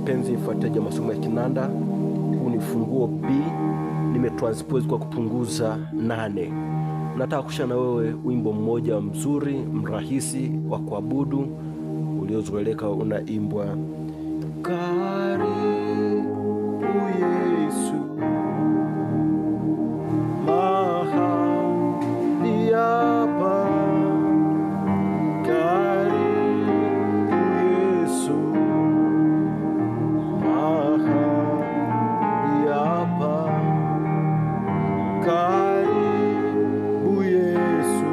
mpenzi mfuatiliaji wa masomo ya kinanda, huu ni funguo B, nimetranspose kwa kupunguza 8. Nataka kushare na wewe wimbo mmoja mzuri mrahisi wa kuabudu uliozoeleka, unaimbwa karibu Yesu mahali hapa, karibu Yesu mahali hapa, karibu Yesu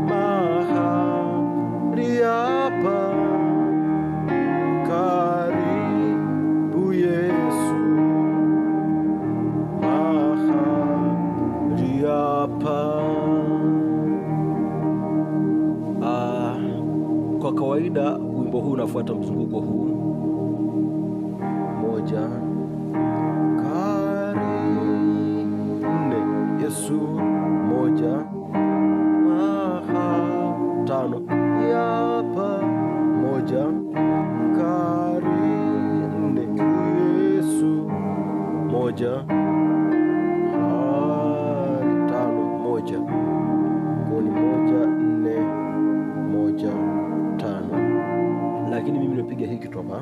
mahali hapa, karibu Yesu mahali hapa. Kwa kawaida wimbo huu unafuata mzunguko huu: 1 karibu 4 Yesu 1 5 hapa 1 karibu Yesu 1 5 1 koni 1 4 1 5, lakini mimi nimepiga hiki tu hapa.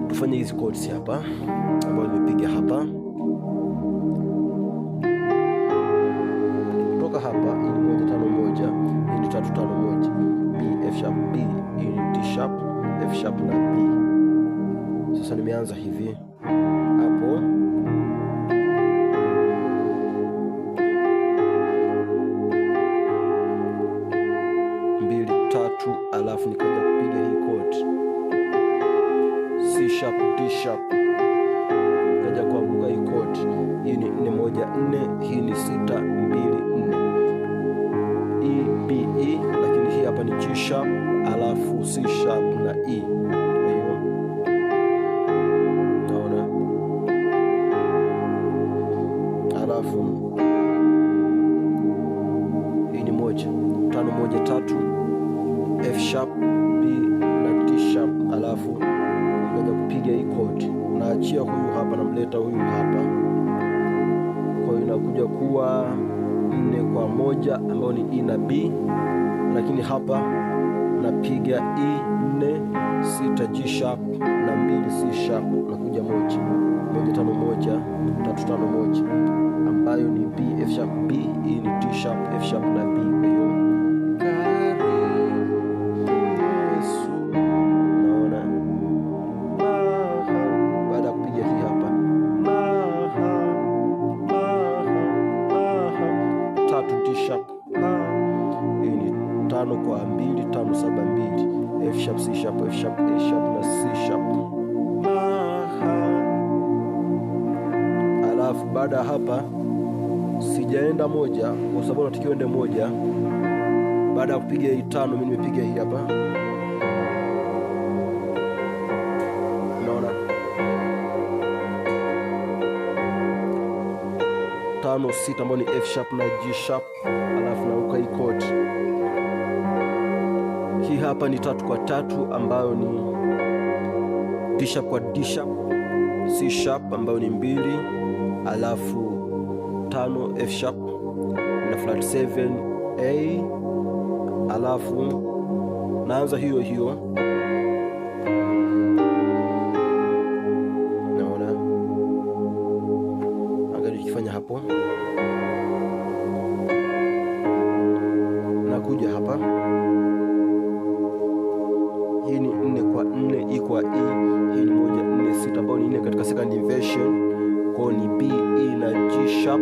Tufanye hizi chords hapa ambayo nimepiga hapa. Kutoka hapa hii ni 1 5 1, hii ni 3 5 1, B F sharp B, hii ni D sharp F sharp na B. Sasa nimeanza hivi hapo, mbili tatu, alafu nikaja kupiga hii chord C sharp D sharp, kaja kuanguka hii chord. Hii ni 4 1 4, hii ni 6 2 4, E B E, lakini hii hapa ni G sharp alafu C sharp na E. Kwa hiyo naona, alafu hii ni 1 5 1 3, F sharp B na D sharp, alafu kaja kupiga hii chord, naachia huyu hapa, namleta huyu hapa. Kwa hiyo inakuja kuwa 4 kwa 1 ambayo ni E na B, lakini hapa napiga E 4 6 G sharp na 2 C sharp, nakuja 1 1 5 1 3 5 1 ambayo ni B F sharp B, hii ni D sharp F sharp na B. Kwa hiyo hii ni 5 kwa 2 5 7 2, F sharp C sharp F sharp A sharp na C sharp. Alafu baada ya hapa sijaenda 1 kwa sababu natakiwa ende 1. Baada ya kupiga hii 5 mimi nimepiga hii hapa, unaona 5 6 ambayo ni F sharp na G sharp, alafu nauka hii chord. Hii hapa ni 3 kwa 3 ambayo ni D sharp kwa D sharp, C sharp ambayo ni 2, alafu 5 F sharp na flat 7 A, alafu naanza hiyo hiyo, naona angalia nikifanya hapo, nakuja hapa, hii ni 4 kwa 4 E kwa E, hii ni 1 4 6 ambayo ni 4 katika second inversion, kwa ni B E na G sharp.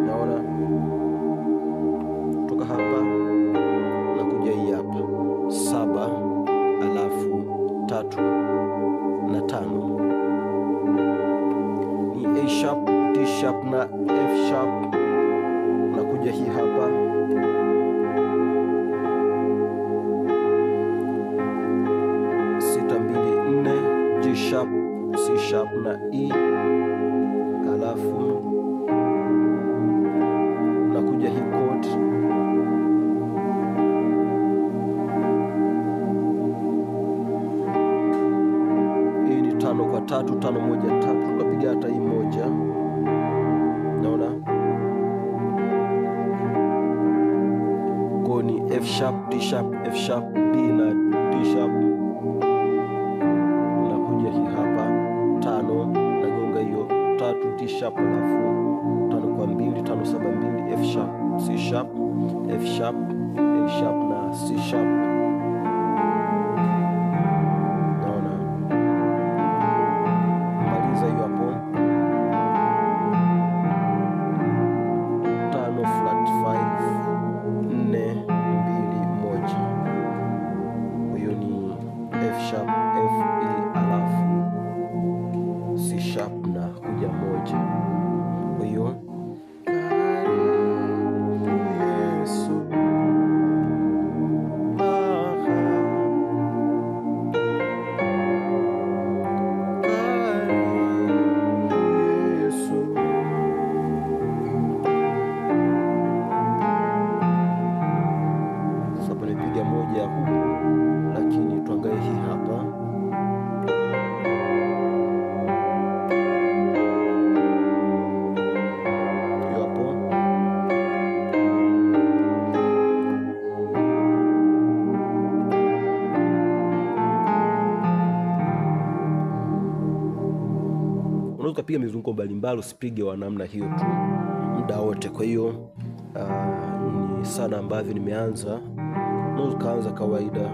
Naona kutoka hapa nakuja hii hapa 7 alafu 3 na 5 ni A sharp sharp na F sharp, nakuja hii hapa, sita mbili nne, G sharp, C sharp na E, alafu nakuja hii chord hii ni 5 kwa 3, 5 1 3, tukapiga hata hii moja, naona kwa ni F sharp, D sharp, F sharp, B na D sharp, nakuja hii hapa 5, nagonga hiyo 3 D sharp, alafu 5 kwa 2, 5 7 2, F sharp, C sharp, F sharp, A sharp na C sharp, naona maliza hiyo hapo 5 flat 5 4 2 1. Hiyo ni F sharp, F A, alafu C sharp na kuja moja. Kwa hiyo moja huku, lakini tuangalie hii hapa, hiyo hapo, unaweza ukapiga mizunguko mbalimbali, usipige wa namna hiyo tu muda wote. Kwa hiyo ni sana ambavyo nimeanza, unaweza ukaanza kawaida.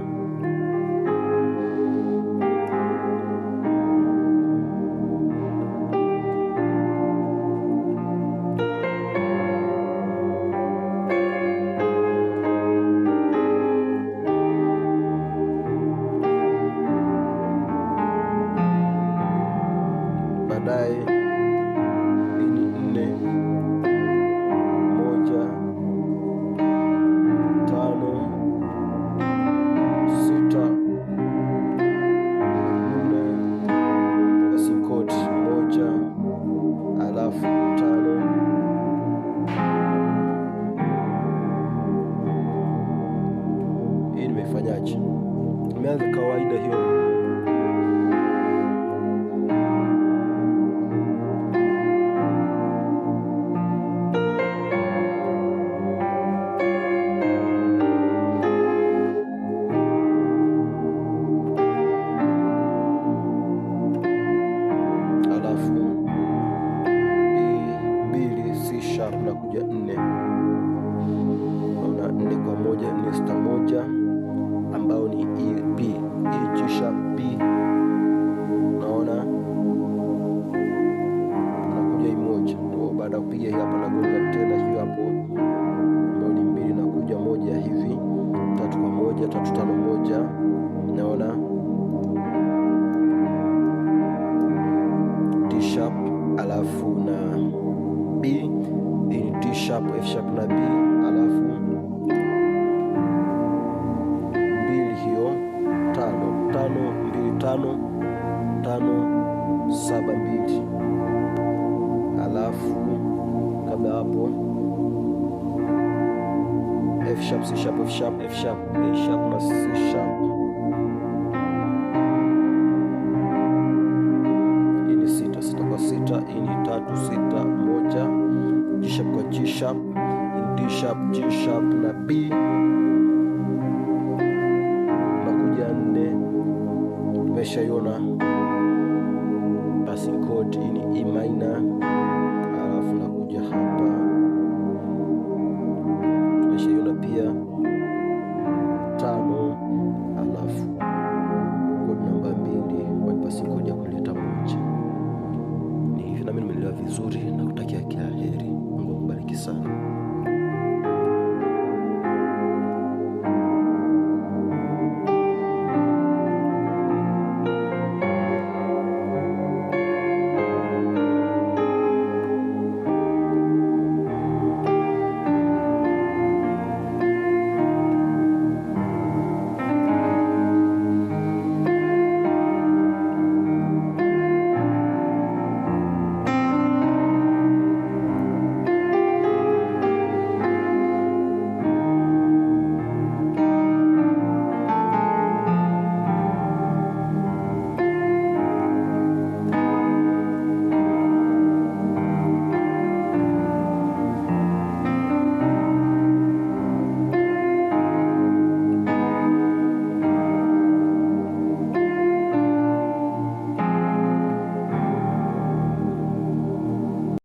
Baadaye hii ni 4 1 5 6 4, basi chord 1 alafu 5. Hii nimefanyaje? Nimeanza kawaida hiyo. Nakuja 4, naona 4 kwa 1, 4 6 1, ambao ni E B, E G sharp B, naona nakuja hii moja. Ndio baada ya kupiga hii hapa nagonga tena hiyo hapo, ambao ni 2, nakuja moja hivi 3 kwa 1, 3 5 1, naona D sharp, alafu na B, D sharp, F sharp na B, alafu 2 hiyo 5 5 2 5 5 7 2, alafu kabla hapo F sharp, C sharp, F sharp, F sharp, A sharp na C sharp. Hii ni 6 6 kwa 6, hii ni 3 6 1, G sharp kwa G sharp, D sharp, G sharp na B